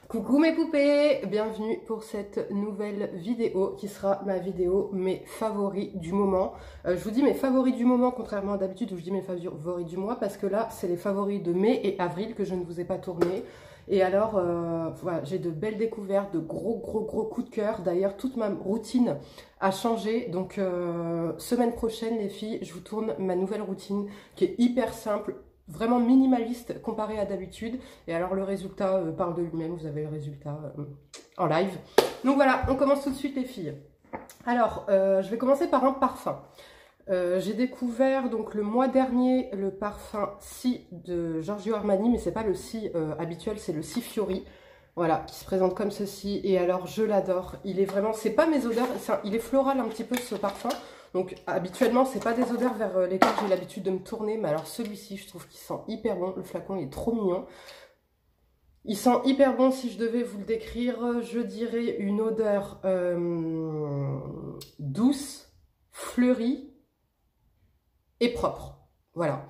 Coucou mes poupées, bienvenue pour cette nouvelle vidéo qui sera ma vidéo mes favoris du moment. Je vous dis mes favoris du moment contrairement à d'habitude où je dis mes favoris du mois parce que là c'est les favoris de mai et avril que je ne vous ai pas tourné. Et alors voilà, j'ai de belles découvertes, de gros coups de cœur. D'ailleurs toute ma routine a changé, donc semaine prochaine les filles je vous tourne ma nouvelle routine qui est hyper simple, vraiment minimaliste comparé à d'habitude. Et alors le résultat parle de lui-même, vous avez le résultat en live. Donc voilà, on commence tout de suite les filles. Alors je vais commencer par un parfum. J'ai découvert donc le mois dernier le parfum Si de Giorgio Armani, mais c'est pas le Si habituel, c'est le Si Fiori. Voilà, qui se présente comme ceci. Et alors je l'adore, il est vraiment, c'est pas mes odeurs, il est floral un petit peu ce parfum. Donc habituellement c'est pas des odeurs vers lesquelles j'ai l'habitude de me tourner, mais alors celui-ci je trouve qu'il sent hyper bon, le flacon il est trop mignon. Il sent hyper bon, si je devais vous le décrire, je dirais une odeur douce, fleurie et propre. Voilà.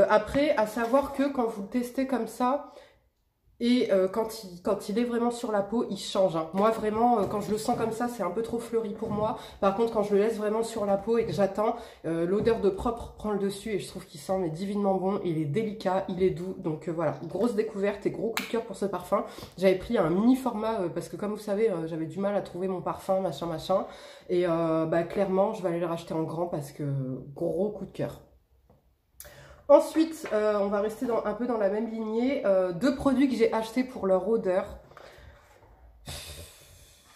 Après, à savoir que quand vous le testez comme ça, et quand il est vraiment sur la peau, il change. Hein. Moi, vraiment, quand je le sens comme ça, c'est un peu trop fleuri pour moi. Par contre, quand je le laisse vraiment sur la peau et que j'attends, l'odeur de propre prend le dessus et je trouve qu'il sent mais divinement bon. Il est délicat, il est doux. Donc voilà, grosse découverte et gros coup de cœur pour ce parfum. J'avais pris un mini format parce que comme vous savez, j'avais du mal à trouver mon parfum, machin. Et clairement, je vais aller le racheter en grand parce que gros coup de cœur. Ensuite, on va rester un peu dans la même lignée. Deux produits que j'ai achetés pour leur odeur.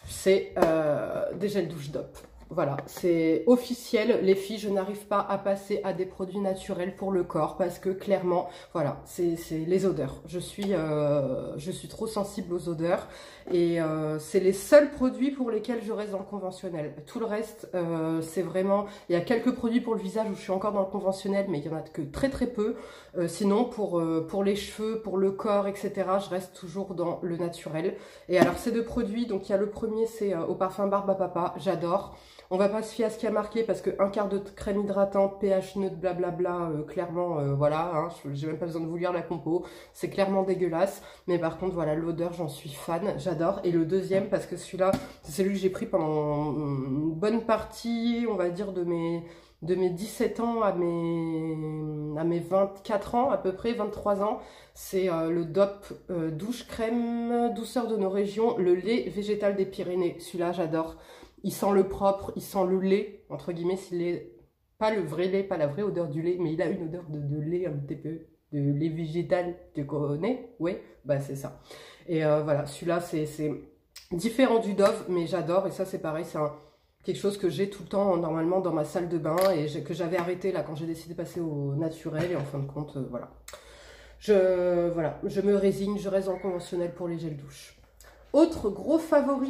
C'est des gels douche DOP. Voilà, c'est officiel. Les filles, je n'arrive pas à passer à des produits naturels pour le corps parce que clairement, voilà, c'est les odeurs. Je suis trop sensible aux odeurs et c'est les seuls produits pour lesquels je reste dans le conventionnel. Tout le reste, c'est vraiment... Il y a quelques produits pour le visage où je suis encore dans le conventionnel, mais il y en a que très peu. Sinon, pour les cheveux, pour le corps, etc., je reste toujours dans le naturel. Et alors, ces deux produits, donc il y a le premier, c'est au parfum Barbe à Papa, j'adore. On va pas se fier à ce qui a marqué parce que un quart de crème hydratante, pH neutre, blablabla, clairement, voilà, hein, j'ai même pas besoin de vous lire la compo, c'est clairement dégueulasse. Mais par contre, voilà, l'odeur, j'en suis fan, j'adore. Et le deuxième, parce que celui-là, c'est celui que j'ai pris pendant une bonne partie, on va dire, de mes 17 ans à mes 24 ans, à peu près 23 ans, c'est le DOP douche crème douceur de nos régions, le lait végétal des Pyrénées. Celui-là, j'adore. Il sent le propre, il sent le lait, entre guillemets, s'il est pas le vrai lait, pas la vraie odeur du lait, mais il a une odeur de lait un petit peu, de lait végétal, tu connais? Oui, bah c'est ça. Et voilà, celui-là, c'est différent du Dove, mais j'adore, et ça c'est pareil, c'est quelque chose que j'ai tout le temps normalement dans ma salle de bain, et que j'avais arrêté là quand j'ai décidé de passer au naturel, et en fin de compte, voilà. Je me résigne, je reste dans le conventionnel pour les gels douche. Autre gros favori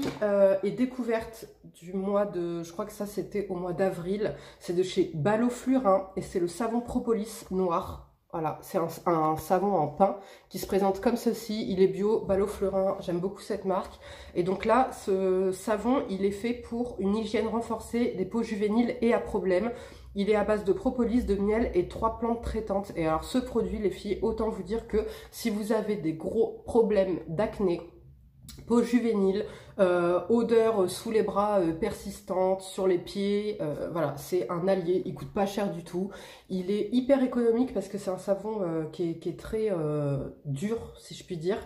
et découverte du mois de, je crois que ça c'était au mois d'avril, c'est de chez Balo Flurin et c'est le savon Propolis noir. Voilà, c'est un savon en pain qui se présente comme ceci, il est bio, Balo Flurin, j'aime beaucoup cette marque. Et donc là, ce savon, il est fait pour une hygiène renforcée des peaux juvéniles et à problème. Il est à base de propolis, de miel et 3 plantes traitantes. Et alors ce produit, les filles, autant vous dire que si vous avez des gros problèmes d'acné, peau juvénile, odeur sous les bras persistante, sur les pieds, voilà, c'est un allié, il coûte pas cher du tout, il est hyper économique parce que c'est un savon qui est très dur, si je puis dire.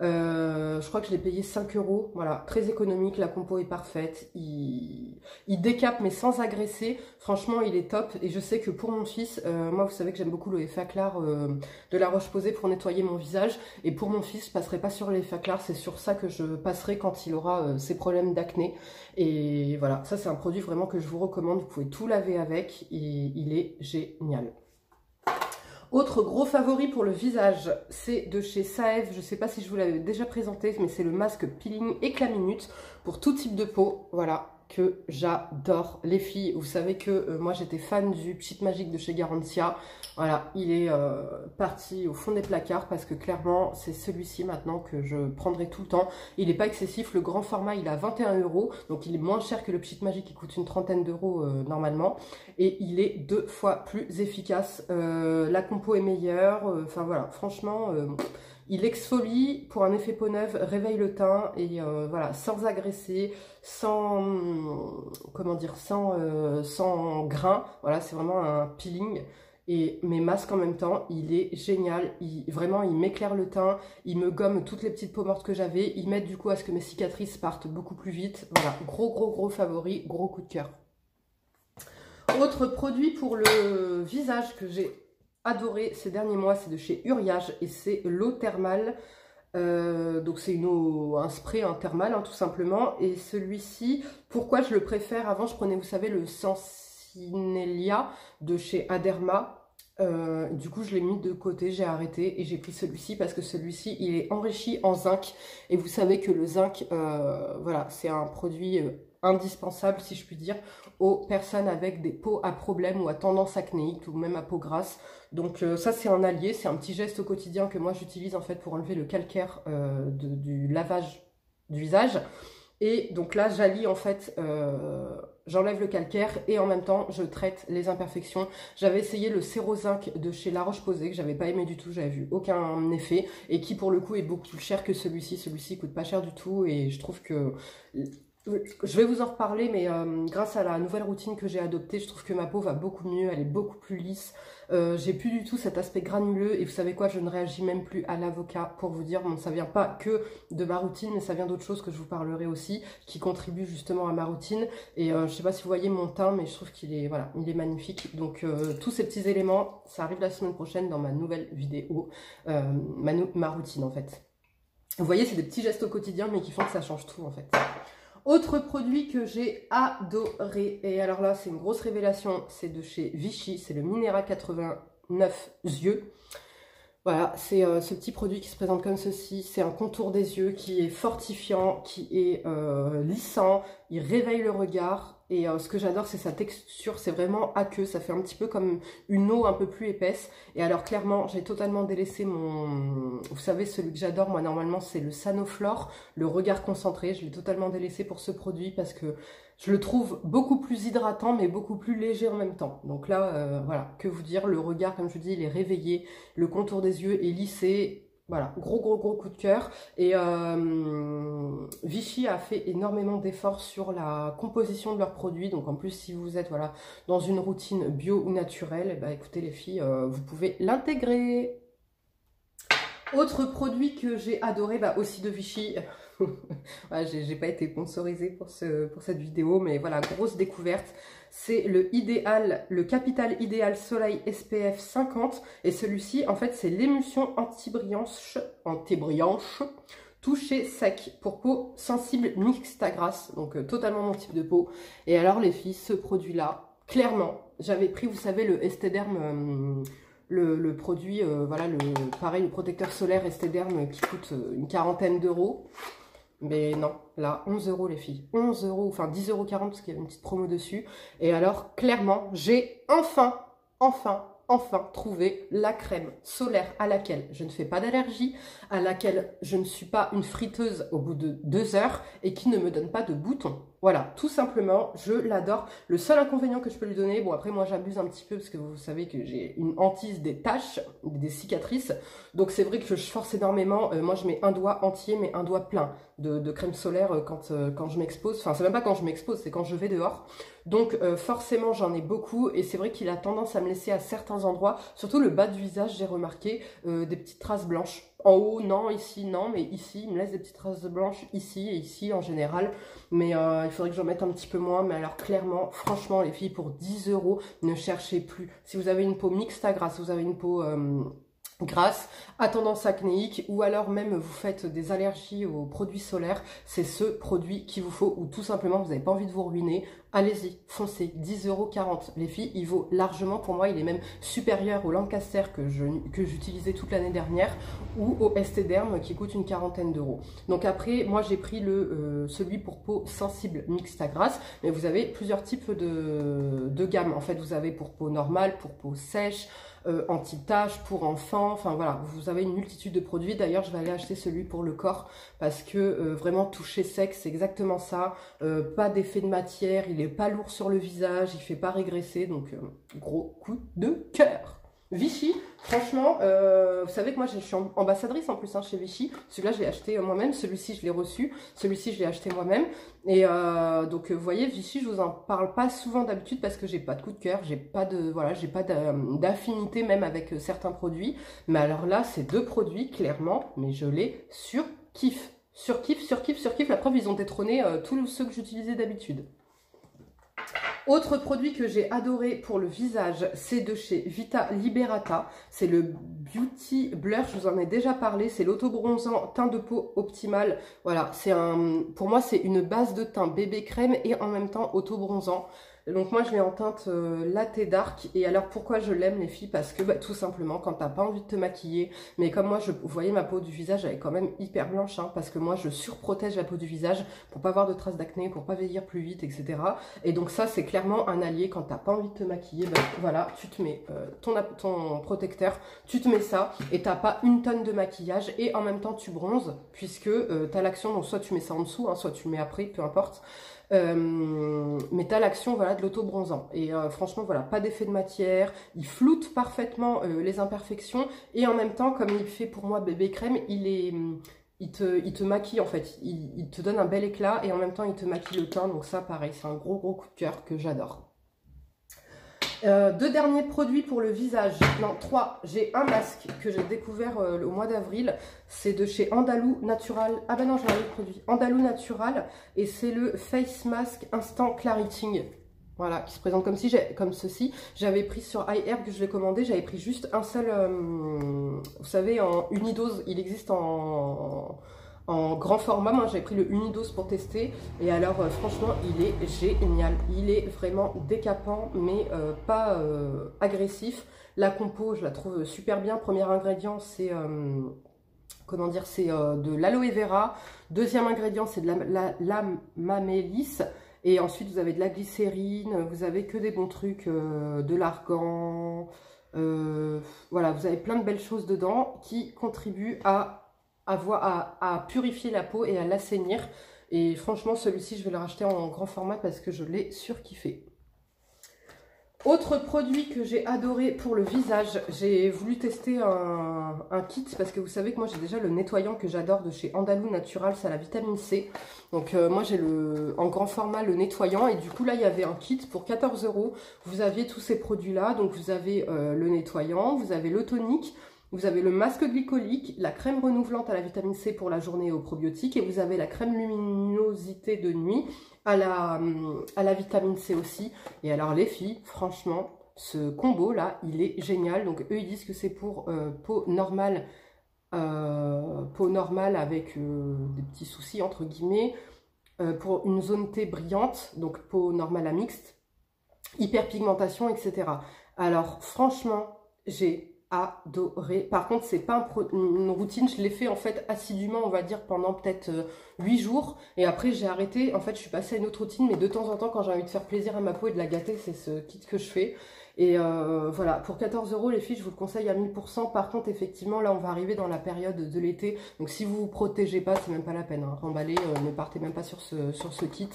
Je crois que je l'ai payé 5 €, voilà, très économique, la compo est parfaite, il décape mais sans agresser, franchement il est top. Et je sais que pour mon fils, moi vous savez que j'aime beaucoup le Effaclar de La Roche-Posay pour nettoyer mon visage, et pour mon fils je passerai pas sur l'Effaclar, c'est sur ça que je passerai quand il aura ses problèmes d'acné. Et voilà, ça c'est un produit vraiment que je vous recommande, vous pouvez tout laver avec et il est génial. Autre gros favori pour le visage, c'est de chez Saev. Je ne sais pas si je vous l'avais déjà présenté, mais c'est le masque peeling éclat minute pour tout type de peau. Voilà, que j'adore. Les filles, vous savez que moi j'étais fan du Pchit Magique de chez Garantia. Voilà, il est parti au fond des placards parce que clairement c'est celui-ci maintenant que je prendrai tout le temps. Il n'est pas excessif, le grand format il est à 21 €, donc il est moins cher que le Pchit Magique qui coûte une trentaine d'euros normalement. Et il est 2 fois plus efficace, la compo est meilleure, enfin voilà, franchement... Il exfolie pour un effet peau neuve, réveille le teint et voilà, sans agresser, sans, comment dire, sans grain. Voilà, c'est vraiment un peeling. Et mes masques en même temps, il est génial, vraiment il m'éclaire le teint, il me gomme toutes les petites peaux mortes que j'avais, il m'aide du coup à ce que mes cicatrices partent beaucoup plus vite. Voilà, gros favori, gros coup de cœur. Autre produit pour le visage que j'ai adoré ces derniers mois, c'est de chez Uriage et c'est l'eau thermale. Donc c'est un spray thermal tout simplement. Et celui-ci, pourquoi je le préfère? Avant je prenais, vous savez, le Sensinelia de chez Aderma. Du coup je l'ai mis de côté, j'ai arrêté et j'ai pris celui-ci parce que celui-ci il est enrichi en zinc et vous savez que le zinc voilà, c'est un produit indispensable si je puis dire aux personnes avec des peaux à problème ou à tendance acnéique ou même à peau grasse. Donc ça c'est un allié, c'est un petit geste au quotidien que moi j'utilise en fait pour enlever le calcaire du lavage du visage. Et donc là, j'allie en fait, j'enlève le calcaire et en même temps, je traite les imperfections. J'avais essayé le Sérozinc de chez La Roche-Posay, que j'avais pas aimé du tout, j'avais vu aucun effet. Et qui pour le coup est beaucoup plus cher que celui-ci. Celui-ci coûte pas cher du tout et je trouve que... Je vais vous en reparler, mais grâce à la nouvelle routine que j'ai adoptée, je trouve que ma peau va beaucoup mieux, elle est beaucoup plus lisse. J'ai plus du tout cet aspect granuleux et vous savez quoi, je ne réagis même plus à l'avocat pour vous dire, bon, ça vient pas que de ma routine, mais ça vient d'autres choses que je vous parlerai aussi, qui contribuent justement à ma routine. Et je sais pas si vous voyez mon teint, mais je trouve qu'il est, voilà, il est magnifique. Donc tous ces petits éléments, ça arrive la semaine prochaine dans ma nouvelle vidéo, ma routine en fait. Vous voyez, c'est des petits gestes au quotidien, mais qui font que ça change tout en fait. Autre produit que j'ai adoré, et alors là c'est une grosse révélation, c'est de chez Vichy, c'est le Minera 89 yeux. Voilà, c'est ce petit produit qui se présente comme ceci, c'est un contour des yeux qui est fortifiant, qui est lissant, il réveille le regard. Et ce que j'adore, c'est sa texture, c'est vraiment aqueux, ça fait un petit peu comme une eau un peu plus épaisse. Et alors clairement, j'ai totalement délaissé vous savez, celui que j'adore, moi normalement, c'est le Sanoflore, le regard concentré. Je l'ai totalement délaissé pour ce produit parce que je le trouve beaucoup plus hydratant, mais beaucoup plus léger en même temps. Donc là, voilà, que vous dire, le regard, comme je vous dis, il est réveillé, le contour des yeux est lissé. Voilà, gros coup de cœur. Et Vichy a fait énormément d'efforts sur la composition de leurs produits. Donc en plus, si vous êtes voilà, dans une routine bio ou naturelle, bah, écoutez les filles, vous pouvez l'intégrer. Autre produit que j'ai adoré, bah, aussi de Vichy. Ouais, j'ai pas été sponsorisée pour cette vidéo, mais voilà, grosse découverte. C'est le Capital Idéal Soleil SPF 50. Et celui-ci, en fait, c'est l'émulsion anti-brillanche touché sec pour peau sensible mixte à grasse. Donc totalement mon type de peau. Et alors les filles, ce produit-là, clairement, j'avais pris, vous savez, le Esthederm... Le produit, voilà, pareil, le protecteur solaire Esthederm qui coûte une quarantaine d'euros. Mais non, là, 11 € les filles. 11 €, enfin 10,40 € parce qu'il y avait une petite promo dessus. Et alors, clairement, j'ai enfin trouvé la crème solaire à laquelle je ne fais pas d'allergie, à laquelle je ne suis pas une friteuse au bout de 2 heures et qui ne me donne pas de boutons. Voilà, tout simplement, je l'adore. Le seul inconvénient que je peux lui donner, bon après moi j'abuse un petit peu parce que vous savez que j'ai une hantise des taches, des cicatrices. Donc c'est vrai que je force énormément. Moi je mets un doigt entier mais un doigt plein de crème solaire quand je m'expose. Enfin c'est même pas quand je m'expose, c'est quand je vais dehors. Donc forcément j'en ai beaucoup et c'est vrai qu'il a tendance à me laisser à certains endroits, surtout le bas du visage j'ai remarqué, des petites traces blanches. En haut non, ici non, mais ici il me laisse des petites traces blanches ici et ici en général. Mais il faudrait que j'en mette un petit peu moins. Mais alors clairement, franchement les filles, pour 10 €, ne cherchez plus. Si vous avez une peau mixte à grasse, vous avez une peau... grasse, à tendance acnéique ou alors même vous faites des allergies aux produits solaires, c'est ce produit qu'il vous faut ou tout simplement vous n'avez pas envie de vous ruiner, allez-y, foncez, 10,40 € les filles, il vaut largement, pour moi il est même supérieur au Lancaster que j'utilisais toute l'année dernière ou au Esthederm qui coûte une quarantaine d'euros. Donc après, moi j'ai pris celui pour peau sensible mixte à grasse, mais vous avez plusieurs types de gamme, en fait vous avez pour peau normale, pour peau sèche, anti-taches, pour enfants, enfin voilà, vous avez une multitude de produits. D'ailleurs je vais aller acheter celui pour le corps parce que vraiment toucher sec c'est exactement ça, pas d'effet de matière, il est pas lourd sur le visage, il fait pas régresser, donc gros coup de cœur. Vichy, franchement, vous savez que moi je suis ambassadrice en plus hein, chez Vichy. Celui-là je l'ai acheté moi-même, celui-ci je l'ai reçu, celui-ci je l'ai acheté moi-même. Et donc vous voyez, Vichy je vous en parle pas souvent d'habitude parce que j'ai pas de coup de cœur, j'ai pas de voilà, j'ai pas d'affinité même avec certains produits. Mais alors là, ces deux produits clairement, mais je les surkiffe, surkiffe, surkiffe, surkiffe. La preuve, ils ont détrôné tous ceux que j'utilisais d'habitude. Autre produit que j'ai adoré pour le visage, c'est de chez Vita Liberata. C'est le Beauty Blur, je vous en ai déjà parlé. C'est l'auto-bronzant teint de peau optimal. Voilà, pour moi, c'est une base de teint bébé crème et en même temps auto-bronzant. Donc moi je l'ai en teinte latte dark. Et alors pourquoi je l'aime les filles? Parce que tout simplement quand t'as pas envie de te maquiller, mais comme moi vous voyez ma peau du visage elle est quand même hyper blanche hein, parce que moi je surprotège la peau du visage pour pas avoir de traces d'acné, pour pas vieillir plus vite, etc. Et donc ça c'est clairement un allié quand t'as pas envie de te maquiller, voilà, tu te mets ton protecteur, tu te mets ça et t'as pas une tonne de maquillage et en même temps tu bronzes puisque t'as l'action, donc soit tu mets ça en dessous, hein, soit tu mets après, peu importe. Mais tu as l'action voilà, de l'auto-bronzant. Et franchement, voilà, pas d'effet de matière. Il floute parfaitement les imperfections. Et en même temps, comme il fait pour moi bébé crème, il te maquille en fait. Il te donne un bel éclat et en même temps, il te maquille le teint. Donc ça, pareil, c'est un gros coup de cœur que j'adore. Deux derniers produits pour le visage, non 3, j'ai un masque que j'ai découvert au mois d'avril, c'est de chez Andalou Natural, ah ben non j'ai un autre produit, Andalou Natural et c'est le Face Mask Instant Clariting, voilà, qui se présente comme ceci, j'avais pris sur iHerb que je l'ai commandé, j'avais pris juste un seul, vous savez en unidose, il existe en grand format, moi j'avais pris le unidose pour tester et alors franchement il est génial, il est vraiment décapant mais pas agressif. La compo je la trouve super bien, premier ingrédient c'est comment dire, c'est de l'aloe vera, deuxième ingrédient c'est de la mamélis et ensuite vous avez de la glycérine, vous avez que des bons trucs, de l'argan, voilà vous avez plein de belles choses dedans qui contribuent à purifier la peau et à l'assainir. Et franchement, celui-ci, je vais le racheter en grand format parce que je l'ai surkiffé. Autre produit que j'ai adoré pour le visage, j'ai voulu tester un kit parce que vous savez que moi j'ai déjà le nettoyant que j'adore de chez Andalou Natural, c'est à la vitamine C. Donc moi j'ai en grand format le nettoyant et du coup là il y avait un kit pour 14 €. Vous aviez tous ces produits là, donc vous avez le nettoyant, vous avez le tonique, vous avez le masque glycolique, la crème renouvelante à la vitamine C pour la journée et aux probiotiques et vous avez la crème luminosité de nuit à la vitamine C aussi. Et alors les filles, franchement, ce combo là, il est génial. Donc eux ils disent que c'est pour peau normale avec des petits soucis entre guillemets, pour une zone T brillante, donc peau normale à mixte, hyperpigmentation, etc. Alors franchement, j'ai adoré. Par contre, c'est pas une routine, je l'ai fait en fait assidûment, on va dire, pendant peut-être 8 jours. Et après, j'ai arrêté. En fait, je suis passée à une autre routine, mais de temps en temps, quand j'ai envie de faire plaisir à ma peau et de la gâter, c'est ce kit que je fais. Et voilà, pour 14 € les filles, je vous le conseille à 1000%. Par contre, effectivement, là, on va arriver dans la période de l'été. Donc, si vous vous protégez pas, c'est même pas la peine. Hein. Remballez, ne partez même pas sur ce kit.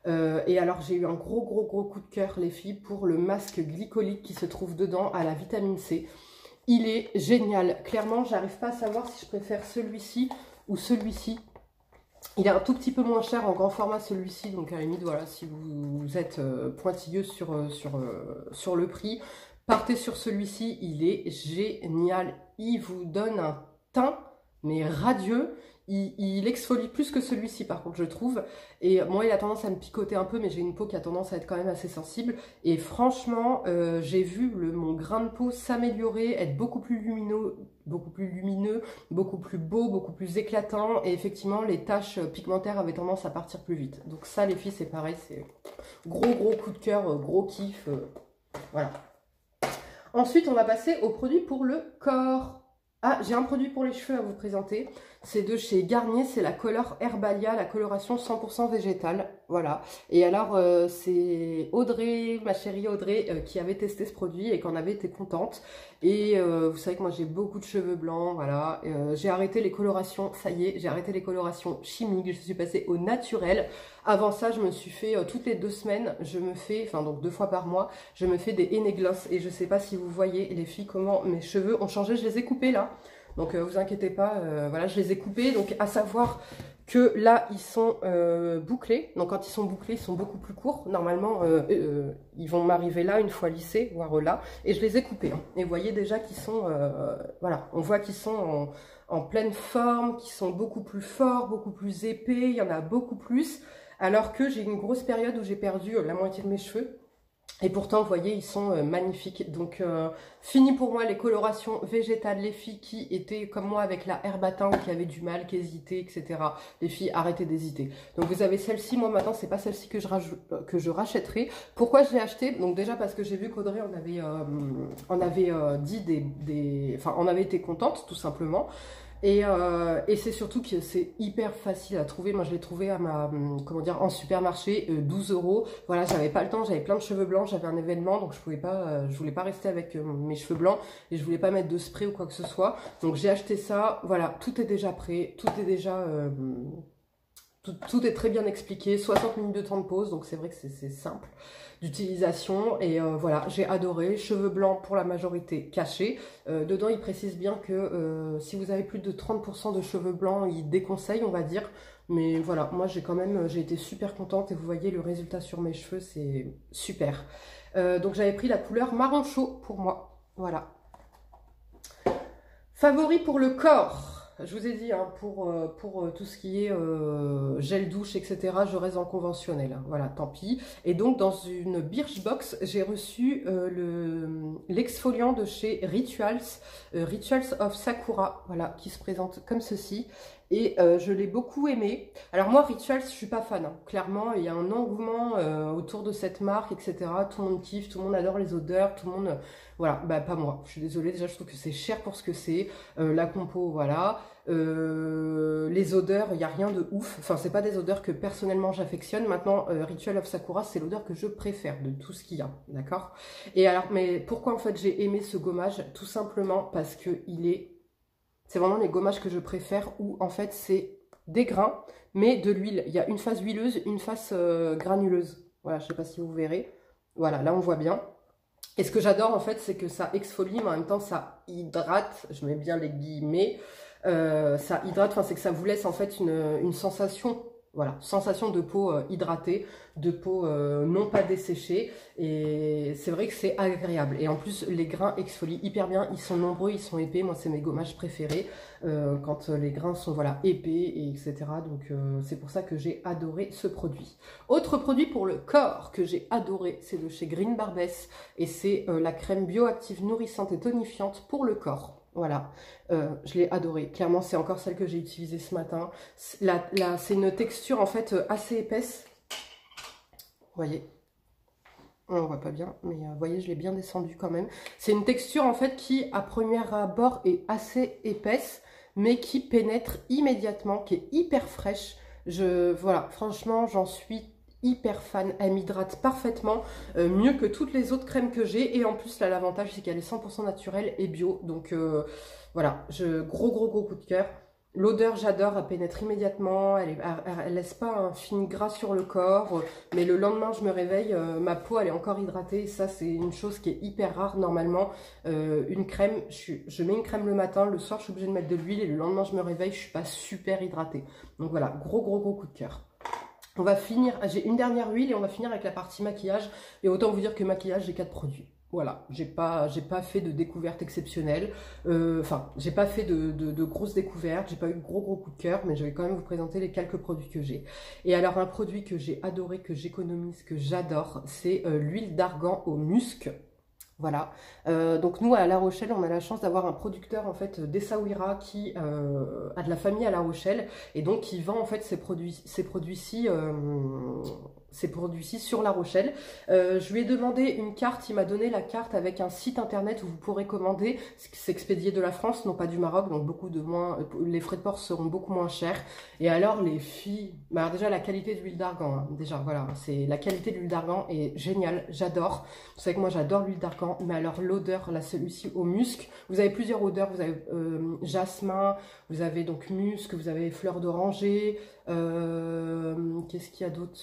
Et alors, j'ai eu un gros coup de cœur, les filles, pour le masque glycolique qui se trouve dedans à la vitamine C. Il est génial. Clairement, j'arrive pas à savoir si je préfère celui-ci ou celui-ci. Il est un tout petit peu moins cher en grand format celui-ci. Donc à la limite, voilà, si vous êtes pointilleux sur le prix, partez sur celui-ci. Il est génial. Il vous donne un teint, mais radieux. Il exfolie plus que celui-ci par contre je trouve, et moi il a tendance à me picoter un peu mais j'ai une peau qui a tendance à être quand même assez sensible et franchement j'ai vu mon grain de peau s'améliorer, être beaucoup plus lumineux, beaucoup plus beau, beaucoup plus éclatant et effectivement les taches pigmentaires avaient tendance à partir plus vite. Donc ça les filles c'est pareil, c'est gros coup de cœur, gros kiff, voilà. Ensuite on va passer aux produits pour le corps. Ah, j'ai un produit pour les cheveux à vous présenter. C'est de chez Garnier, c'est la Color Herbalia, la coloration 100% végétale, voilà. Et alors, c'est Audrey, ma chérie Audrey, qui avait testé ce produit et qui en avait été contente. Et vous savez que moi, j'ai beaucoup de cheveux blancs, voilà. J'ai arrêté les colorations, ça y est, j'ai arrêté les colorations chimiques, je suis passée au naturel. Avant ça, je me suis fait, toutes les 2 semaines, je me fais, enfin donc 2 fois par mois, je me fais des henné gloss. Et je sais pas si vous voyez, les filles, comment mes cheveux ont changé, je les ai coupés là. Donc vous inquiétez pas, voilà, je les ai coupés. Donc à savoir que là, ils sont bouclés. Donc quand ils sont bouclés, ils sont beaucoup plus courts. Normalement, ils vont m'arriver là une fois lissés, voire là. Et je les ai coupés. Hein. Et vous voyez déjà qu'ils sont, voilà, on voit qu'ils sont en pleine forme, qu'ils sont beaucoup plus forts, beaucoup plus épais. Il y en a beaucoup plus. Alors que j'ai une grosse période où j'ai perdu la moitié de mes cheveux. Et pourtant, vous voyez, ils sont magnifiques. Donc, fini pour moi les colorations végétales. Les filles qui étaient comme moi avec la Herbatin, qui avaient du mal, qui hésitaient, etc. Les filles, arrêtez d'hésiter. Donc, vous avez celle-ci. Moi, maintenant, c'est pas celle-ci que je rachèterai. Pourquoi je l'ai achetée? Donc, déjà parce que j'ai vu qu'Audrey on avait dit enfin, on avait été contente, tout simplement. Et c'est surtout que c'est hyper facile à trouver. Moi, je l'ai trouvé à comment dire, en supermarché, 12 €. Voilà, j'avais pas le temps, j'avais plein de cheveux blancs, j'avais un événement, donc je voulais pas rester avec mes cheveux blancs et je voulais pas mettre de spray ou quoi que ce soit. Donc j'ai acheté ça. Voilà, tout est déjà prêt, tout est déjà tout est très bien expliqué, 60 minutes de temps de pause, donc c'est vrai que c'est simple d'utilisation. Et voilà, j'ai adoré. Cheveux blancs pour la majorité cachés. Dedans, il précise bien que si vous avez plus de 30% de cheveux blancs, il déconseille, on va dire. Mais voilà, moi j'ai été super contente et vous voyez le résultat sur mes cheveux, c'est super. Donc j'avais pris la couleur marron chaud pour moi, voilà. Favori pour le corps. Je vous ai dit, hein, pour tout ce qui est gel douche, etc., je reste en conventionnel. Hein, voilà, tant pis. Et donc, dans une Birchbox, j'ai reçu l'exfoliant de chez Rituals, Rituals of Sakura, voilà, qui se présente comme ceci. Et je l'ai beaucoup aimé. Alors moi, Rituals, je suis pas fan. Hein. Clairement, il y a un engouement autour de cette marque, etc. Tout le monde kiffe, tout le monde adore les odeurs, tout le monde... Voilà, bah pas moi. Je suis désolée, déjà je trouve que c'est cher pour ce que c'est. La compo, voilà. Les odeurs, il n'y a rien de ouf. Enfin, c'est pas des odeurs que personnellement j'affectionne. Maintenant, Ritual of Sakura, c'est l'odeur que je préfère de tout ce qu'il y a. D'accord? Et alors, mais pourquoi en fait j'ai aimé ce gommage? Tout simplement parce que c'est vraiment les gommages que je préfère où en fait c'est des grains, mais de l'huile. Il y a une face huileuse, une face granuleuse. Voilà, je sais pas si vous verrez. Voilà, là on voit bien. Et ce que j'adore en fait, c'est que ça exfolie, mais en même temps ça hydrate. Je mets bien les guillemets. Ça hydrate, enfin c'est que ça vous laisse en fait une sensation, voilà, sensation de peau hydratée, de peau non pas desséchée. Et c'est vrai que c'est agréable. Et en plus, les grains exfolient hyper bien. Ils sont nombreux, ils sont épais. Moi, c'est mes gommages préférés quand les grains sont voilà épais, et etc. Donc, c'est pour ça que j'ai adoré ce produit. Autre produit pour le corps que j'ai adoré, c'est de chez Green Barbess. Et c'est la crème bioactive nourrissante et tonifiante pour le corps. Voilà, je l'ai adorée. Clairement, c'est encore celle que j'ai utilisée ce matin. C'est une texture en fait assez épaisse. Vous voyez, on voit pas bien, mais vous voyez, je l'ai bien descendu quand même. C'est une texture en fait qui, à premier abord, est assez épaisse, mais qui pénètre immédiatement, qui est hyper fraîche. Voilà, franchement, j'en suis hyper fan. Elle m'hydrate parfaitement, mieux que toutes les autres crèmes que j'ai. Et en plus, là, l'avantage, c'est qu'elle est 100% naturelle et bio. Donc, voilà, gros coup de cœur. L'odeur, j'adore, elle pénètre immédiatement, elle laisse pas un film gras sur le corps, mais le lendemain, je me réveille, ma peau, elle est encore hydratée, et ça, c'est une chose qui est hyper rare, normalement. Une crème, je mets une crème le matin, le soir, je suis obligée de mettre de l'huile, et le lendemain, je me réveille, je suis pas super hydratée. Donc voilà, gros coup de cœur. On va finir, j'ai une dernière huile, et on va finir avec la partie maquillage, et autant vous dire que maquillage, j'ai 4 produits. Voilà, j'ai pas fait de découverte exceptionnelle, enfin, j'ai pas fait de grosses découvertes, j'ai pas eu de gros coup de cœur, mais je vais quand même vous présenter les quelques produits que j'ai. Et alors, un produit que j'ai adoré, que j'économise, que j'adore, c'est l'huile d'argan au musc. Voilà, donc nous à La Rochelle, on a la chance d'avoir un producteur en fait d'Essaouira qui a de la famille à La Rochelle et donc qui vend en fait ces produits-ci, ces produits-ci sur La Rochelle. Je lui ai demandé une carte, il m'a donné la carte avec un site internet où vous pourrez commander. C'est expédié de la France, non pas du Maroc, donc les frais de port seront beaucoup moins chers. Et alors les filles, alors déjà la qualité de l'huile d'argan, hein, déjà voilà, c'est la qualité de l'huile d'argan est géniale, j'adore. Vous savez que moi j'adore l'huile d'argan, mais alors l'odeur, là celui-ci au musc, vous avez plusieurs odeurs, vous avez jasmin, vous avez donc musc, vous avez fleur d'oranger, qu'est-ce qu'il y a d'autre?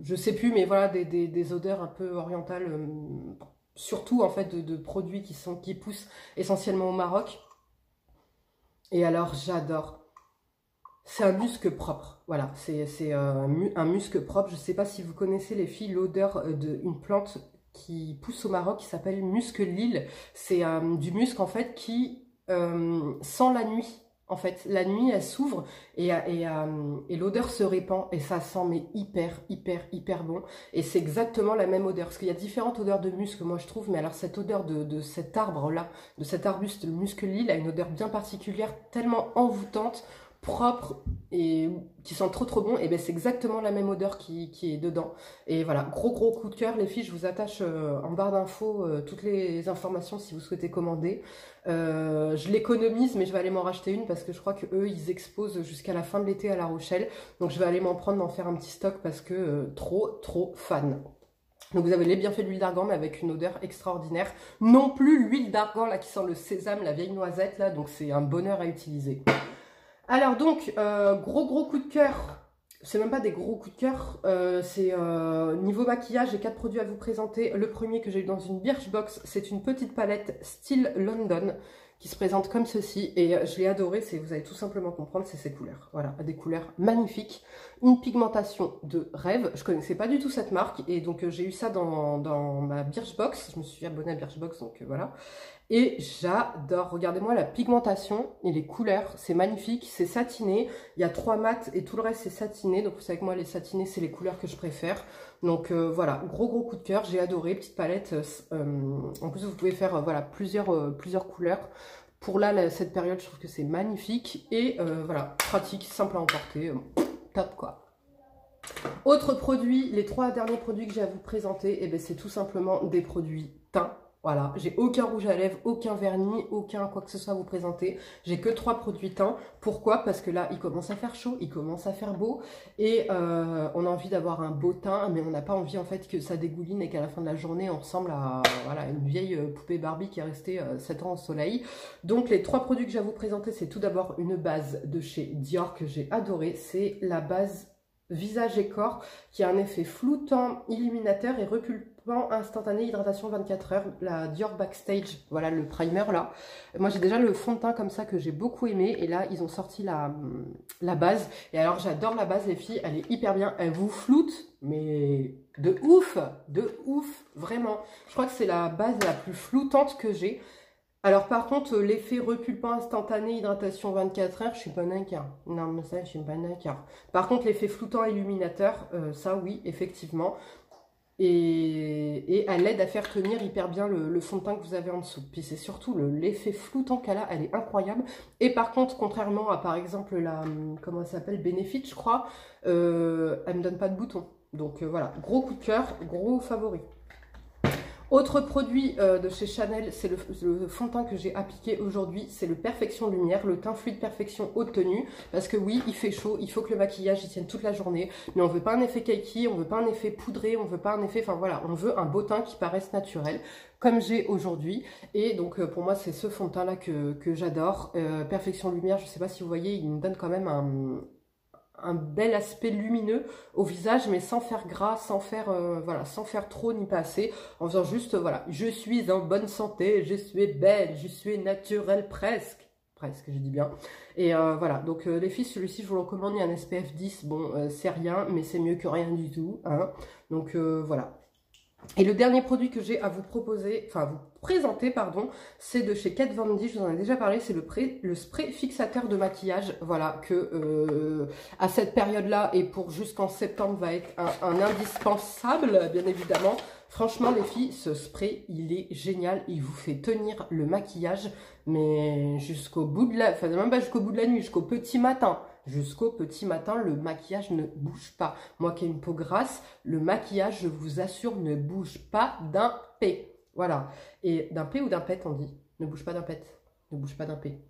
Je sais plus, mais voilà, des odeurs un peu orientales, surtout en fait de produits qui poussent essentiellement au Maroc. Et alors j'adore. C'est un musc propre, voilà, c'est un musc propre. Je ne sais pas si vous connaissez les filles l'odeur d'une plante qui pousse au Maroc qui s'appelle musc Lille. C'est du musc en fait qui sent la nuit. En fait, la nuit, elle s'ouvre et l'odeur se répand et ça sent mais hyper bon. Et c'est exactement la même odeur. Parce qu'il y a différentes odeurs de musc, moi je trouve. Mais alors cette odeur de cet arbre-là, de cet arbuste, le musc Lille, a une odeur bien particulière, tellement envoûtante, propre et qui sent trop bon. Et bien c'est exactement la même odeur qui est dedans. Et voilà, gros coup de cœur. Les filles, je vous attache en barre d'infos toutes les informations si vous souhaitez commander. Je l'économise, mais je vais aller m'en racheter une parce que je crois que eux ils exposent jusqu'à la fin de l'été à La Rochelle. Donc je vais aller m'en prendre, m'en faire un petit stock parce que trop fan. Donc vous avez les bienfaits de l'huile d'argan mais avec une odeur extraordinaire. Non plus l'huile d'argan là qui sent le sésame, la vieille noisette là, donc c'est un bonheur à utiliser. Alors donc, gros coup de cœur. C'est même pas des gros coups de cœur, c'est niveau maquillage, j'ai 4 produits à vous présenter. Le premier que j'ai eu dans une Birchbox, c'est une petite palette style London qui se présente comme ceci et je l'ai adoré, vous allez tout simplement comprendre, c'est ses couleurs. Voilà, des couleurs magnifiques, une pigmentation de rêve. Je connaissais pas du tout cette marque et donc j'ai eu ça dans ma Birchbox, je me suis abonnée à Birchbox donc voilà. Et j'adore, regardez-moi la pigmentation et les couleurs, c'est magnifique, c'est satiné, il y a 3 mats et tout le reste c'est satiné, donc vous savez que moi les satinés c'est les couleurs que je préfère. Donc voilà, gros coup de cœur, j'ai adoré, petite palette, en plus vous pouvez faire voilà plusieurs couleurs. Pour là, cette période je trouve que c'est magnifique et voilà, pratique, simple à emporter, top quoi. Autre produit, les 3 derniers produits que j'ai à vous présenter, eh c'est tout simplement des produits teint. Voilà, j'ai aucun rouge à lèvres, aucun vernis, aucun quoi que ce soit à vous présenter. J'ai que 3 produits teint. Pourquoi? Parce que là, il commence à faire chaud, il commence à faire beau. Et on a envie d'avoir un beau teint, mais on n'a pas envie en fait que ça dégouline et qu'à la fin de la journée, on ressemble à voilà, une vieille poupée Barbie qui est restée 7 ans au soleil. Donc les 3 produits que j'ai à vous présenter, c'est tout d'abord une base de chez Dior que j'ai adorée. C'est la base visage et corps qui a un effet floutant, illuminateur et repulpant instantané, hydratation 24 heures, la Dior Backstage, voilà le primer là. Moi j'ai déjà le fond de teint comme ça que j'ai beaucoup aimé et là ils ont sorti la base et alors j'adore la base les filles, elle est hyper bien, elle vous floute mais de ouf, vraiment. Je crois que c'est la base la plus floutante que j'ai. Alors par contre, l'effet repulpant instantané, hydratation 24 heures, je suis pas d'accord. Non, mais ça, je suis pas d'accord. Par contre, l'effet floutant illuminateur, ça oui, effectivement. Et elle aide à faire tenir hyper bien le fond de teint que vous avez en dessous. Puis c'est surtout l'effet floutant qu'elle a, elle est incroyable. Et par contre, contrairement à par exemple la, comment elle s'appelle, Benefit, je crois, elle me donne pas de boutons. Donc voilà, gros coup de cœur, gros favori. Autre produit de chez Chanel, c'est le fond de teint que j'ai appliqué aujourd'hui, c'est le Perfection Lumière, le teint fluide Perfection haute tenue, parce que oui, il fait chaud, il faut que le maquillage y tienne toute la journée, mais on veut pas un effet cakey, on veut pas un effet poudré, on veut pas un effet, enfin voilà, on veut un beau teint qui paraisse naturel, comme j'ai aujourd'hui, et donc pour moi c'est ce fond de teint là que j'adore. Perfection Lumière, je sais pas si vous voyez, il me donne quand même un bel aspect lumineux au visage, mais sans faire gras, sans faire voilà, sans faire trop ni pas assez, en faisant juste voilà, je suis en bonne santé, je suis belle, je suis naturelle presque, je dis bien. Et voilà, donc les filles, celui-ci je vous le recommande, il y a un SPF 10, bon c'est rien, mais c'est mieux que rien du tout, hein. Donc voilà. Et le dernier produit que j'ai à vous proposer, enfin à vous présenter, pardon, c'est de chez Kat Von D, je vous en ai déjà parlé, c'est le spray fixateur de maquillage, voilà, que à cette période-là et pour jusqu'en septembre va être un indispensable, bien évidemment. Franchement les filles, ce spray, il est génial, il vous fait tenir le maquillage, mais jusqu'au bout de la, enfin même pas jusqu'au bout de la nuit, jusqu'au petit matin. jusqu'au petit matin, le maquillage ne bouge pas. Moi qui ai une peau grasse, le maquillage, je vous assure, ne bouge pas d'un P. Voilà. Et d'un P ou d'un pet, on dit? Ne bouge pas d'un pet. Ne bouge pas d'un P.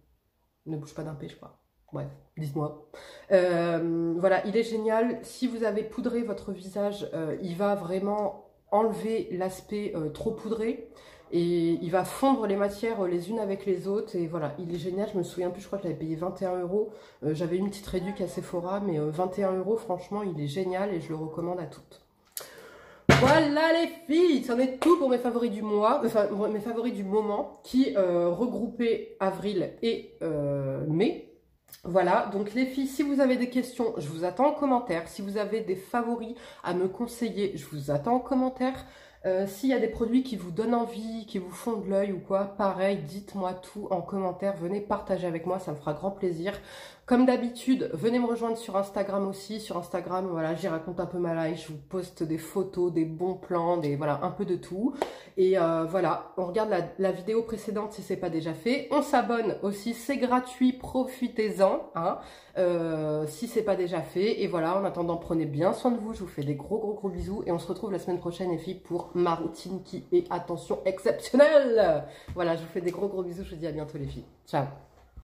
Ne bouge pas d'un P, je crois. Bref, dites-moi. Voilà, il est génial. Si vous avez poudré votre visage, il va vraiment enlever l'aspect trop poudré. Et il va fondre les matières les unes avec les autres. Et voilà, il est génial. Je me souviens plus, je crois que je l'avais payé 21 €. J'avais une petite réduc à Sephora, mais 21 €, franchement, il est génial et je le recommande à toutes. Voilà les filles, c'en est tout pour mes favoris du mois, enfin mes favoris du moment, qui regroupaient avril et mai. Voilà, donc les filles, si vous avez des questions, je vous attends en commentaire. Si vous avez des favoris à me conseiller, je vous attends en commentaire. S'il y a des produits qui vous donnent envie, qui vous font de l'œil ou quoi, pareil, dites-moi tout en commentaire. Venez partager avec moi, ça me fera grand plaisir. Comme d'habitude, venez me rejoindre sur Instagram aussi. Sur Instagram, voilà, j'y raconte un peu ma life. Je vous poste des photos, des bons plans, voilà, un peu de tout. Et voilà, on regarde la vidéo précédente si c'est pas déjà fait. On s'abonne aussi, c'est gratuit, profitez-en, hein, si c'est pas déjà fait. Et voilà, en attendant, prenez bien soin de vous. Je vous fais des gros bisous. Et on se retrouve la semaine prochaine, les filles, pour ma routine qui est, attention, exceptionnelle. Voilà, je vous fais des gros bisous. Je vous dis à bientôt, les filles. Ciao.